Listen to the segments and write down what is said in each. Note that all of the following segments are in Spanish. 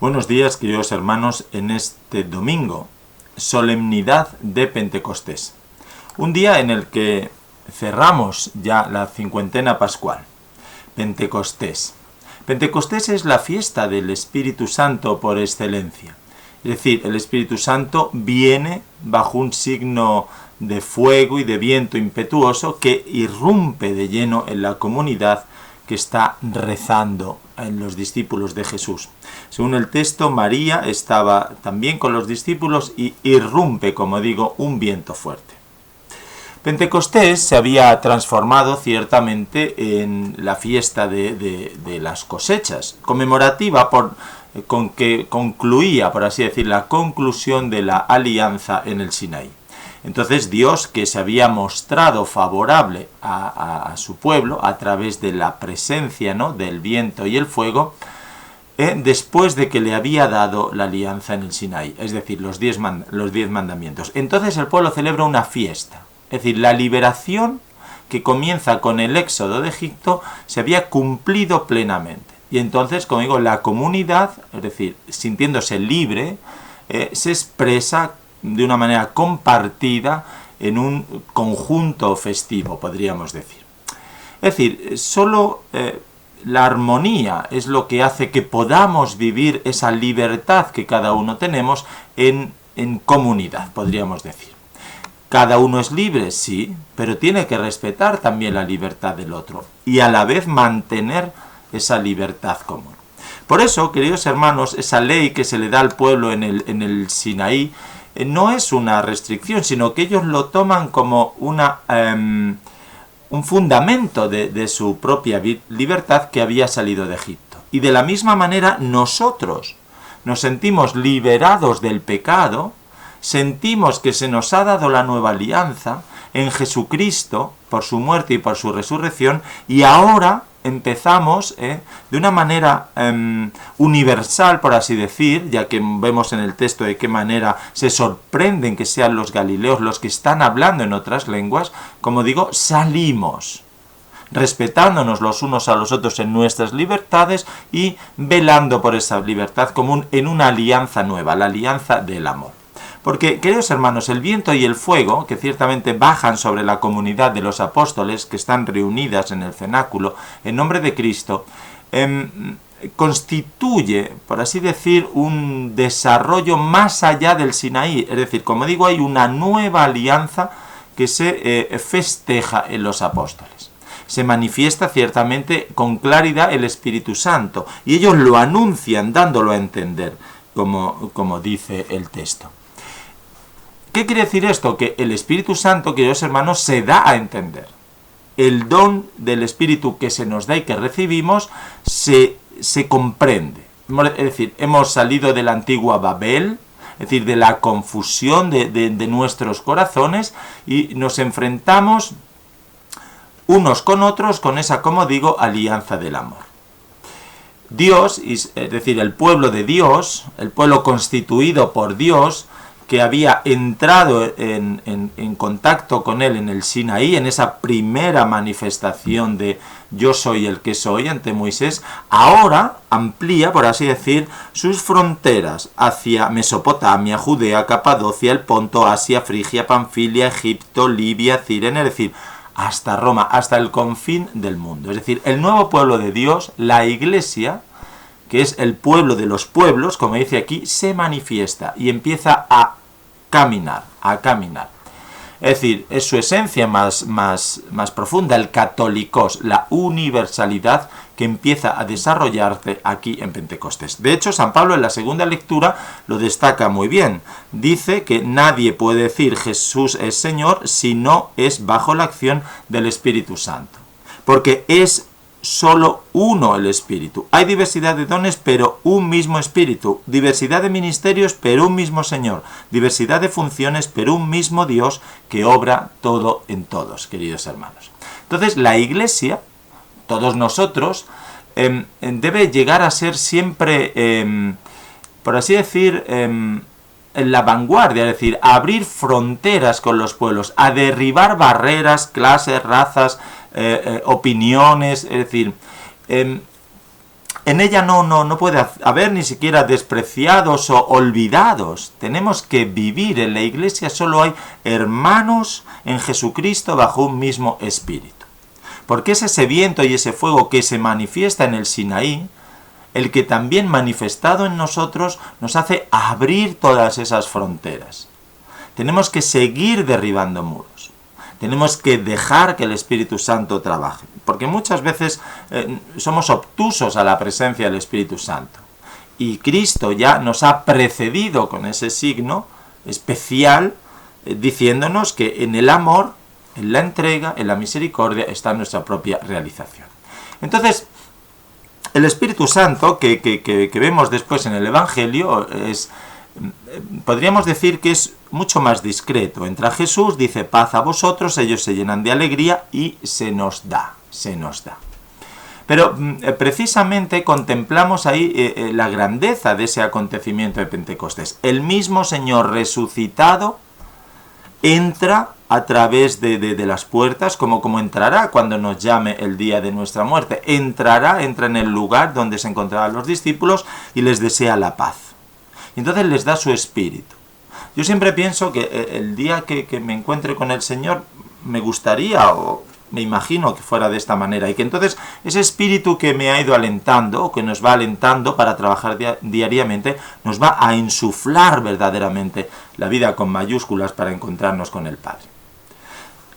Buenos días, queridos hermanos, en este domingo, solemnidad de Pentecostés. Un día en el que cerramos ya la cincuentena pascual. Pentecostés. Pentecostés es la fiesta del Espíritu Santo por excelencia. Es decir, el Espíritu Santo viene bajo un signo de fuego y de viento impetuoso que irrumpe de lleno en la comunidad que está rezando en los discípulos de Jesús. Según el texto, María estaba también con los discípulos y irrumpe, como digo, un viento fuerte. Pentecostés se había transformado ciertamente en la fiesta de las cosechas, conmemorativa con que concluía, por así decir, la conclusión de la alianza en el Sinaí. Entonces Dios, que se había mostrado favorable a su pueblo a través de la presencia, ¿no?, del viento y el fuego, después de que le había dado la alianza en el Sinaí, es decir, los 10 mandamientos. Entonces el pueblo celebra una fiesta, es decir, la liberación que comienza con el éxodo de Egipto se había cumplido plenamente. Y entonces, como digo, la comunidad, es decir, sintiéndose libre, se expresa de una manera compartida en un conjunto festivo, podríamos decir. Es decir, solo la armonía es lo que hace que podamos vivir esa libertad que cada uno tenemos en comunidad, podríamos decir. Cada uno es libre, sí, pero tiene que respetar también la libertad del otro y a la vez mantener esa libertad común. Por eso, queridos hermanos, esa ley que se le da al pueblo en el Sinaí no es una restricción, sino que ellos lo toman como un fundamento de su propia libertad que había salido de Egipto. Y de la misma manera nosotros nos sentimos liberados del pecado, sentimos que se nos ha dado la nueva alianza en Jesucristo por su muerte y por su resurrección, y ahora empezamos de una manera universal, por así decir, ya que vemos en el texto de qué manera se sorprenden que sean los galileos los que están hablando en otras lenguas. Como digo, salimos respetándonos los unos a los otros en nuestras libertades y velando por esa libertad común en una alianza nueva, la alianza del amor. Porque, queridos hermanos, el viento y el fuego, que ciertamente bajan sobre la comunidad de los apóstoles que están reunidas en el cenáculo en nombre de Cristo, constituye, por así decir, un desarrollo más allá del Sinaí. Es decir, como digo, hay una nueva alianza que se festeja en los apóstoles. Se manifiesta ciertamente con claridad el Espíritu Santo y ellos lo anuncian dándolo a entender, como dice el texto. ¿Qué quiere decir esto? Que el Espíritu Santo, queridos hermanos, se da a entender. El don del Espíritu que se nos da y que recibimos se comprende. Es decir, hemos salido de la antigua Babel, es decir, de la confusión de nuestros corazones, y nos enfrentamos unos con otros con esa, como digo, alianza del amor. Dios, es decir, el pueblo de Dios, el pueblo constituido por Dios, que había entrado en contacto con él en el Sinaí, en esa primera manifestación de yo soy el que soy ante Moisés, ahora amplía, por así decir, sus fronteras hacia Mesopotamia, Judea, Capadocia, el Ponto, Asia, Frigia, Panfilia, Egipto, Libia, Cirene, es decir, hasta Roma, hasta el confín del mundo. Es decir, el nuevo pueblo de Dios, la Iglesia, que es el pueblo de los pueblos, como dice aquí, se manifiesta y empieza a caminar. Es decir, es su esencia más profunda, el católicos, la universalidad que empieza a desarrollarse aquí en Pentecostés. De hecho, San Pablo en la segunda lectura lo destaca muy bien. Dice que nadie puede decir Jesús es Señor si no es bajo la acción del Espíritu Santo. Porque es solo uno el Espíritu. Hay diversidad de dones, pero un mismo Espíritu. Diversidad de ministerios, pero un mismo Señor. Diversidad de funciones, pero un mismo Dios que obra todo en todos, queridos hermanos. Entonces, la Iglesia, todos nosotros, debe llegar a ser siempre, por así decir, en la vanguardia, es decir, a abrir fronteras con los pueblos, a derribar barreras, clases, razas, opiniones, es decir, En ella no puede haber ni siquiera despreciados o olvidados. Tenemos que vivir. En la iglesia solo hay hermanos en Jesucristo bajo un mismo espíritu. Porque es ese viento y ese fuego que se manifiesta en el Sinaí, el que también manifestado en nosotros nos hace abrir todas esas fronteras. Tenemos que seguir derribando muros. Tenemos que dejar que el Espíritu Santo trabaje. Porque muchas veces somos obtusos a la presencia del Espíritu Santo. Y Cristo ya nos ha precedido con ese signo especial, diciéndonos que en el amor, en la entrega, en la misericordia, está nuestra propia realización. Entonces, el Espíritu Santo que vemos después en el Evangelio podríamos decir que es mucho más discreto. Entra Jesús, dice paz a vosotros, ellos se llenan de alegría y se nos da. Pero precisamente contemplamos ahí la grandeza de ese acontecimiento de Pentecostés. El mismo Señor resucitado entra a través de las puertas, como entrará cuando nos llame el día de nuestra muerte. Entra en el lugar donde se encontraban los discípulos y les desea la paz. Y entonces les da su espíritu. Yo siempre pienso que el día que me encuentre con el Señor, me gustaría o me imagino que fuera de esta manera, y que entonces ese espíritu que me ha ido alentando, o que nos va alentando para trabajar diariamente, nos va a insuflar verdaderamente la vida con mayúsculas para encontrarnos con el Padre.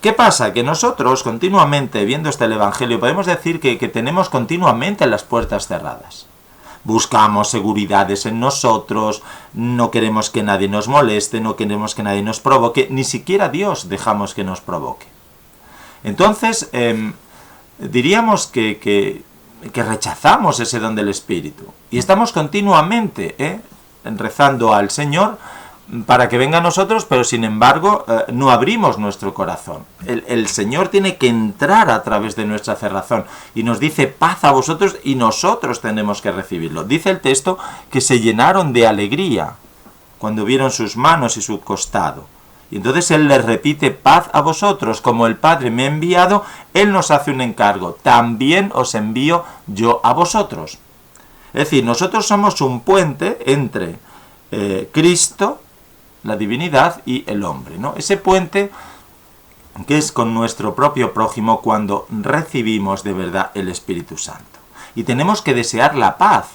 ¿Qué pasa? Que nosotros continuamente, viendo el Evangelio, podemos decir que tenemos continuamente las puertas cerradas. Buscamos seguridades en nosotros, no queremos que nadie nos moleste, no queremos que nadie nos provoque, ni siquiera Dios dejamos que nos provoque. Entonces, diríamos que rechazamos ese don del Espíritu. Y estamos continuamente rezando al Señor para que venga a nosotros, pero sin embargo no abrimos nuestro corazón. El Señor tiene que entrar a través de nuestra cerrazón y nos dice paz a vosotros y nosotros tenemos que recibirlo. Dice el texto que se llenaron de alegría cuando vieron sus manos y su costado. Y entonces Él les repite paz a vosotros, como el Padre me ha enviado, Él nos hace un encargo, también os envío yo a vosotros. Es decir, nosotros somos un puente entre Cristo, la divinidad, y el hombre, ¿no? Ese puente que es con nuestro propio prójimo cuando recibimos de verdad el Espíritu Santo. Y tenemos que desear la paz,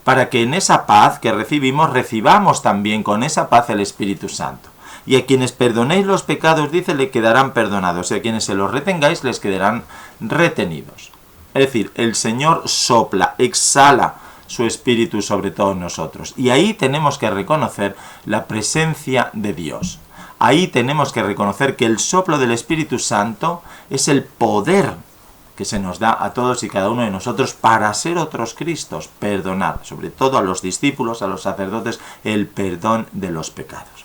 para que en esa paz que recibamos también con esa paz el Espíritu Santo. Y a quienes perdonéis los pecados, dice, le quedarán perdonados, y a quienes se los retengáis, les quedarán retenidos. Es decir, el Señor sopla, exhala su Espíritu sobre todos nosotros. Y ahí tenemos que reconocer la presencia de Dios. Ahí tenemos que reconocer que el soplo del Espíritu Santo es el poder que se nos da a todos y cada uno de nosotros para ser otros Cristos, perdonar, sobre todo a los discípulos, a los sacerdotes, el perdón de los pecados.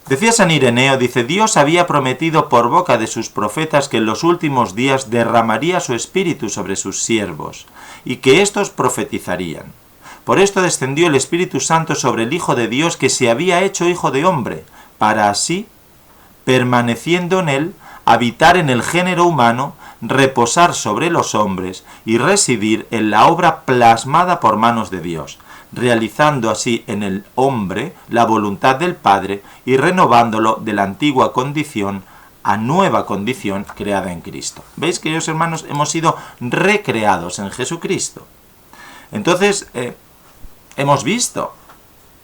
Decía San Ireneo, dice, Dios había prometido por boca de sus profetas que en los últimos días derramaría su espíritu sobre sus siervos, y que éstos profetizarían. Por esto descendió el Espíritu Santo sobre el Hijo de Dios que se había hecho Hijo de Hombre, para así, permaneciendo en él, habitar en el género humano, reposar sobre los hombres y residir en la obra plasmada por manos de Dios, realizando así en el hombre la voluntad del Padre y renovándolo de la antigua condición a nueva condición creada en Cristo. ¿Veis, queridos hermanos? Hemos sido recreados en Jesucristo. Entonces, hemos visto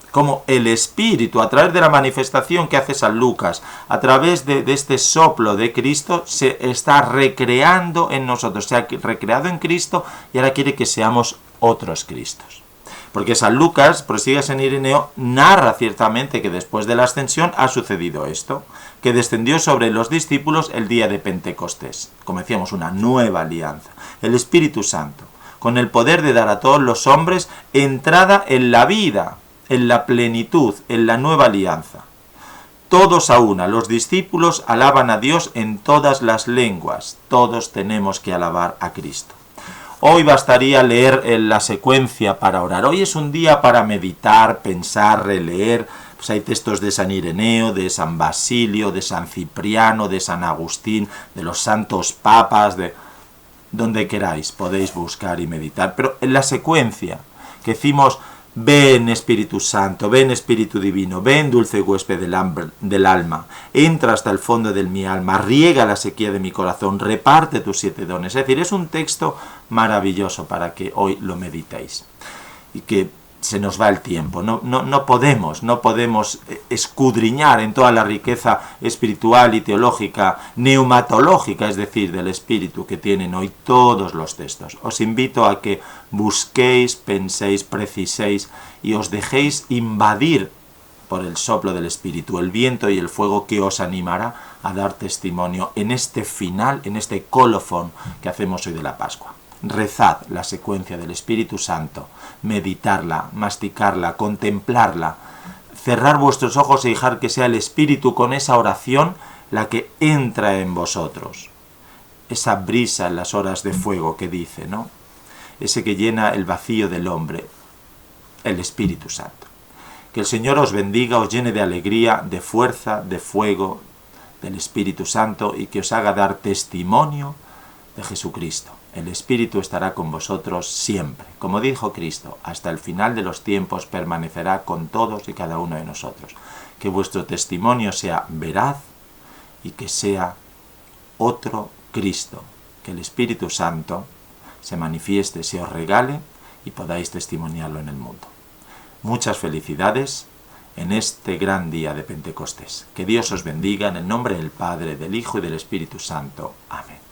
cómo el Espíritu, a través de la manifestación que hace San Lucas, a través de este soplo de Cristo, se está recreando en nosotros, se ha recreado en Cristo y ahora quiere que seamos otros Cristos. Porque San Lucas, prosigue San Ireneo, narra ciertamente que después de la ascensión ha sucedido esto, que descendió sobre los discípulos el día de Pentecostés, como decíamos, una nueva alianza, el Espíritu Santo, con el poder de dar a todos los hombres entrada en la vida, en la plenitud, en la nueva alianza. Todos a una, los discípulos alaban a Dios en todas las lenguas, todos tenemos que alabar a Cristo. Hoy bastaría leer la secuencia para orar. Hoy es un día para meditar, pensar, releer. Pues hay textos de San Ireneo, de San Basilio, de San Cipriano, de San Agustín, de los santos papas. donde queráis podéis buscar y meditar, pero en la secuencia que decimos: ven Espíritu Santo, ven Espíritu Divino, ven dulce huésped del alma, entra hasta el fondo de mi alma, riega la sequía de mi corazón, reparte tus 7 dones. Es decir, es un texto maravilloso para que hoy lo meditéis. Y que se nos va el tiempo, no podemos escudriñar en toda la riqueza espiritual y teológica, neumatológica, es decir, del espíritu que tienen hoy todos los textos. Os invito a que busquéis, penséis, preciséis y os dejéis invadir por el soplo del espíritu, el viento y el fuego que os animará a dar testimonio en este final, en este colofón que hacemos hoy de la Pascua. Rezad la secuencia del Espíritu Santo, meditarla, masticarla, contemplarla, cerrar vuestros ojos y dejar que sea el Espíritu con esa oración la que entra en vosotros. Esa brisa en las horas de fuego que dice, ¿no? Ese que llena el vacío del hombre, el Espíritu Santo. Que el Señor os bendiga, os llene de alegría, de fuerza, de fuego, del Espíritu Santo y que os haga dar testimonio de Jesucristo. El Espíritu estará con vosotros siempre. Como dijo Cristo, hasta el final de los tiempos permanecerá con todos y cada uno de nosotros. Que vuestro testimonio sea veraz y que sea otro Cristo. Que el Espíritu Santo se manifieste, se os regale y podáis testimoniarlo en el mundo. Muchas felicidades en este gran día de Pentecostés. Que Dios os bendiga en el nombre del Padre, del Hijo y del Espíritu Santo. Amén.